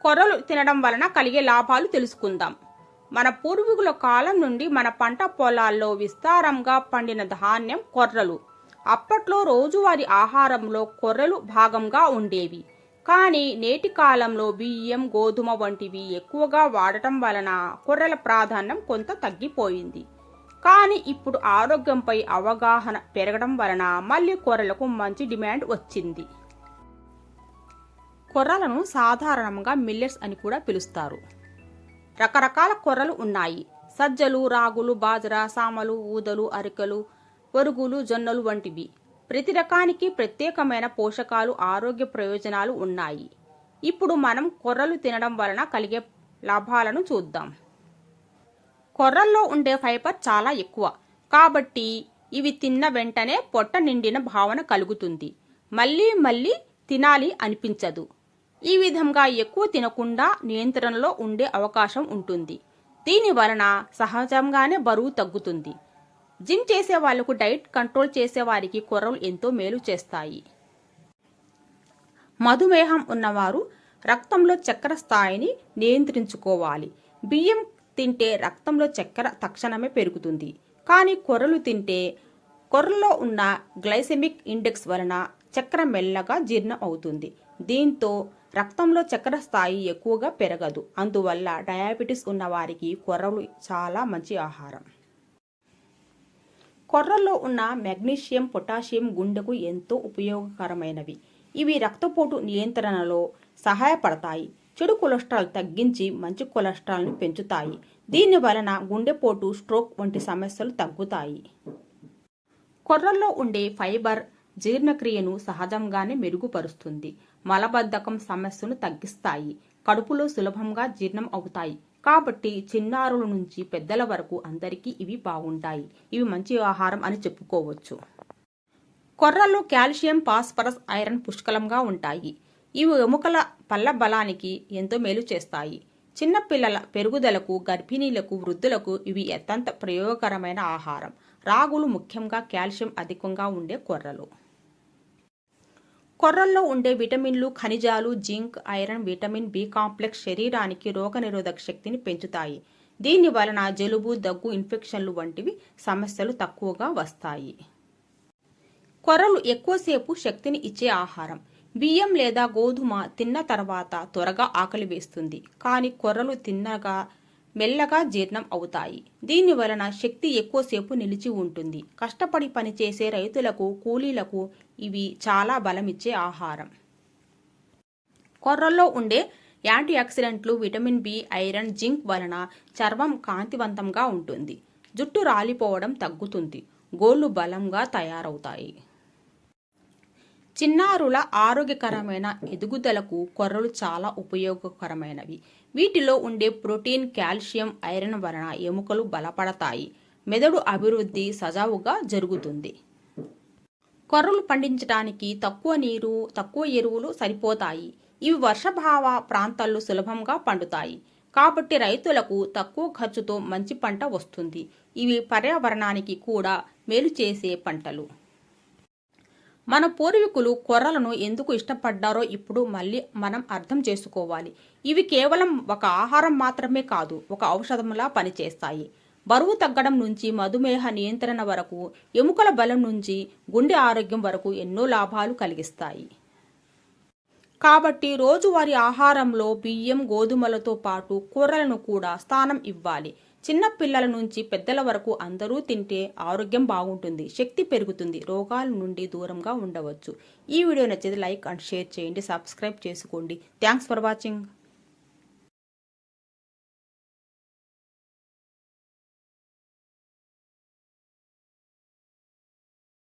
కొర్రలు తినడం వలన కలిగే లాభాలు తెలుసుకుందాం. మన పూర్వీకుల కాలం నుండి మన పంట పొలాల్లో విస్తారంగా పండిన ధాన్యం కొర్రలు. అప్పట్లో రోజువారీ ఆహారంలో కొర్రలు భాగంగా ఉండేవి. కానీ నేటి కాలంలో బియ్యం, గోధుమ వంటివి ఎక్కువగా వాడటం వలన కొర్రల ప్రాధాన్యం కొంత తగ్గిపోయింది. కానీ ఇప్పుడు ఆరోగ్యంపై అవగాహన పెరగడం వలన మళ్ళీ కొర్రలకు మంచి డిమాండ్ వచ్చింది. కొర్రలను సాధారణంగా మిల్లెట్స్ అని కూడా పిలుస్తారు. రకరకాల కొర్రలు ఉన్నాయి. సజ్జలు, రాగులు, బాజరా, సామలు, ఊదలు, అరికలు, ఒరుగులు, జొన్నలు వంటివి. ప్రతి రకానికి ప్రత్యేకమైన పోషకాలు, ఆరోగ్య ప్రయోజనాలు ఉన్నాయి. ఇప్పుడు మనం కొర్రలు తినడం వలన కలిగే లాభాలను చూద్దాం. కొర్రల్లో ఉండే ఫైబర్ చాలా ఎక్కువ కాబట్టి ఇవి తిన్న వెంటనే పొట్ట నిండిన భావన కలుగుతుంది. మళ్ళీ తినాలి అనిపించదు. ఈ విధంగా ఎక్కువ తినకుండా నియంత్రణలో ఉండే అవకాశం ఉంటుంది. దీని వలన సహజంగానే బరువు తగ్గుతుంది. జిమ్ చేసే వాళ్లకు, డైట్ కంట్రోల్ చేసే వారికి కొర్రలు ఎంతో మేలు చేస్తాయి. మధుమేహం ఉన్నవారు రక్తంలో చక్కెర స్థాయిని నియంత్రించుకోవాలి. బియ్యం తింటే రక్తంలో చక్కెర తక్షణమే పెరుగుతుంది. కానీ కొర్రలు తింటే కొర్రలో ఉన్న గ్లైసెమిక్ ఇండెక్స్ వలన చక్కెర మెల్లగా జీర్ణం అవుతుంది. దీంతో రక్తంలో చక్కెర స్థాయి ఎక్కువగా పెరగదు. అందువల్ల డయాబెటీస్ ఉన్న వారికి కొర్రలు చాలా మంచి ఆహారం. కొర్రల్లో ఉన్న మెగ్నీషియం, పొటాషియం గుండెకు ఎంతో ఉపయోగకరమైనవి. ఇవి రక్తపోటు నియంత్రణలో సహాయపడతాయి. చెడు కొలెస్ట్రాల్ తగ్గించి మంచి కొలెస్ట్రాల్ని పెంచుతాయి. దీని వలన గుండెపోటు, స్ట్రోక్ వంటి సమస్యలు తగ్గుతాయి. కొర్రల్లో ఉండే ఫైబర్ జీర్ణక్రియను సహజంగానే మెరుగుపరుస్తుంది. మలబద్ధకం సమస్యను తగ్గిస్తాయి. కడుపులో సులభంగా జీర్ణం అవుతాయి. కాబట్టి చిన్నారుల నుంచి పెద్దల వరకు అందరికీ ఇవి బాగుంటాయి. ఇవి మంచి ఆహారం అని చెప్పుకోవచ్చు. కొర్రల్లో కాల్షియం, ఫాస్ఫరస్, ఐరన్ పుష్కలంగా ఉంటాయి. ఇవి ఎముకల పళ్ళ బలానికి ఎంతో మేలు చేస్తాయి. చిన్నపిల్లల పెరుగుదలకు, గర్భిణీలకు, వృద్ధులకు ఇవి అత్యంత ప్రయోగకరమైన ఆహారం. రాగులు ముఖ్యంగా కాల్షియం అధికంగా ఉండే కొర్రలు. కొర్రల్లో ఉండే విటమిన్లు, ఖనిజాలు, zinc, iron, vitamin B complex శరీరానికి రోగనిరోధక శక్తిని పెంచుతాయి. దీని వలన జలుబు, దగ్గు, ఇన్ఫెక్షన్లు వంటివి సమస్యలు తక్కువగా వస్తాయి. కొర్రలు ఎక్కువసేపు శక్తిని ఇచ్చే ఆహారం. బియ్యం లేదా గోధుమ తిన్న తర్వాత త్వరగా ఆకలి వేస్తుంది. కానీ కొర్రలు తిన్నగా మెల్లగా జీర్ణం అవుతాయి. దీని వలన శక్తి ఎక్కువసేపు నిలిచి ఉంటుంది. కష్టపడి పనిచేసే రైతులకు, కూలీలకు ఇవి చాలా బలమిచ్చే ఆహారం. కొర్రల్లో ఉండే యాంటీ ఆక్సిడెంట్లు, విటమిన్ బి, ఐరన్, జింక్ వలన చర్మం కాంతివంతంగా ఉంటుంది. జుట్టు రాలిపోవడం తగ్గుతుంది. గోళ్లు బలంగా తయారవుతాయి. చిన్నారుల ఆరోగ్యకరమైన ఎదుగుదలకు కొర్రలు చాలా ఉపయోగకరమైనవి. వీటిలో ఉండే ప్రోటీన్, కాల్షియం, ఐరన్ వలన ఎముకలు బలపడతాయి. మెదడు అభివృద్ధి సజావుగా జరుగుతుంది. కొర్రలు పండించడానికి తక్కువ నీరు, తక్కువ ఎరువులు సరిపోతాయి. ఇవి వర్షాభావ ప్రాంతాల్లో సులభంగా పండుతాయి. కాబట్టి రైతులకు తక్కువ ఖర్చుతో మంచి పంట వస్తుంది. ఇవి పర్యావరణానికి కూడా మేలు చేసే పంటలు. మన పూర్వీకులు కొర్రలను ఎందుకు ఇష్టపడ్డారో ఇప్పుడు మళ్ళీ మనం అర్థం చేసుకోవాలి. ఇవి కేవలం ఒక ఆహారం మాత్రమే కాదు, ఒక ఔషధంలా పనిచేస్తాయి. బరువు తగ్గడం నుంచి మధుమేహ నియంత్రణ వరకు, ఎముకల బలం నుంచి గుండె ఆరోగ్యం వరకు ఎన్నో లాభాలు కలిగిస్తాయి. కాబట్టి రోజువారీ ఆహారంలో బియ్యం, గోధుమలతో పాటు కొర్రలను కూడా స్థానం ఇవ్వాలి. చిన్న పిల్లల నుంచి పెద్దల వరకు అందరూ తింటే ఆరోగ్యం బాగుంటుంది, శక్తి పెరుగుతుంది, రోగాల నుండి దూరంగా ఉండవచ్చు. ఈ వీడియో నచ్చితే లైక్ అండ్ షేర్ చేయండి, సబ్స్క్రైబ్ చేసుకోండి. Thanks for watching.